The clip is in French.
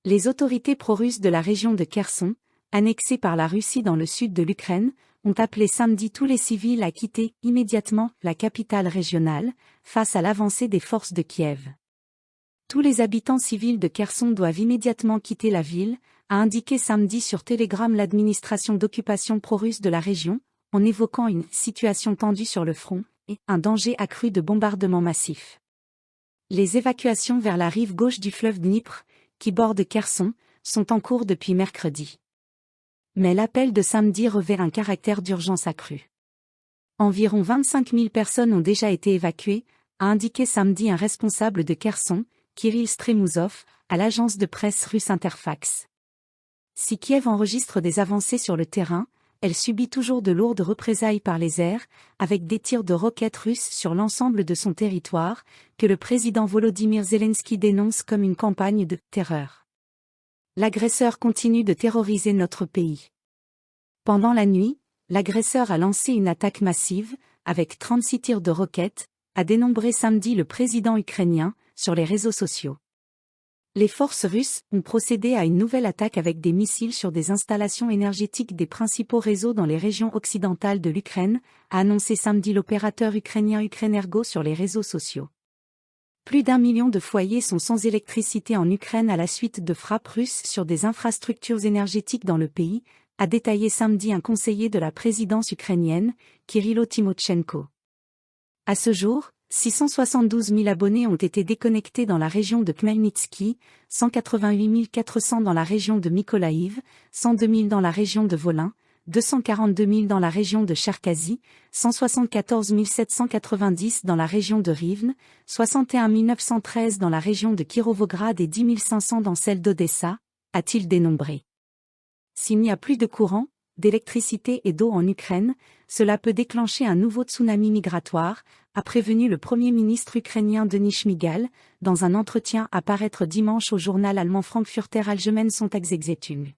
Les autorités pro-russes de la région de Kherson, annexée par la Russie dans le sud de l'Ukraine, ont appelé samedi tous les civils à quitter immédiatement la capitale régionale, face à l'avancée des forces de Kiev. Tous les habitants civils de Kherson doivent immédiatement quitter la ville, a indiqué samedi sur Telegram l'administration d'occupation pro-russe de la région, en évoquant une situation tendue sur le front et un danger accru de bombardements massifs. Les évacuations vers la rive gauche du fleuve Dnipr, qui borde Kherson, sont en cours depuis mercredi. Mais l'appel de samedi revêt un caractère d'urgence accru. Environ 25 000 personnes ont déjà été évacuées, a indiqué samedi un responsable de Kherson, Kirill Stremouzov, à l'agence de presse russe Interfax. Si Kiev enregistre des avancées sur le terrain, elle subit toujours de lourdes représailles par les airs, avec des tirs de roquettes russes sur l'ensemble de son territoire, que le président Volodymyr Zelensky dénonce comme une campagne de terreur. L'agresseur continue de terroriser notre pays. Pendant la nuit, l'agresseur a lancé une attaque massive, avec 36 tirs de roquettes, a dénombré samedi le président ukrainien, sur les réseaux sociaux. Les forces russes ont procédé à une nouvelle attaque avec des missiles sur des installations énergétiques des principaux réseaux dans les régions occidentales de l'Ukraine, a annoncé samedi l'opérateur ukrainien Ukrenergo sur les réseaux sociaux. Plus d'1 million de foyers sont sans électricité en Ukraine à la suite de frappes russes sur des infrastructures énergétiques dans le pays, a détaillé samedi un conseiller de la présidence ukrainienne, Kirilo Tymoshenko. À ce jour, 672 000 abonnés ont été déconnectés dans la région de Khmelnytsky, 188 400 dans la région de Mykolaïv, 102 000 dans la région de Volyn, 242 000 dans la région de Cherkasy, 174 790 dans la région de Rivne, 61 913 dans la région de Kirovograd et 10 500 dans celle d'Odessa, a-t-il dénombré. S'il n'y a plus de courant, d'électricité et d'eau en Ukraine, cela peut déclencher un nouveau tsunami migratoire, a prévenu le Premier ministre ukrainien Denis Shmyhal, dans un entretien à paraître dimanche au journal allemand Frankfurter Allgemeine Sonntagszeitung.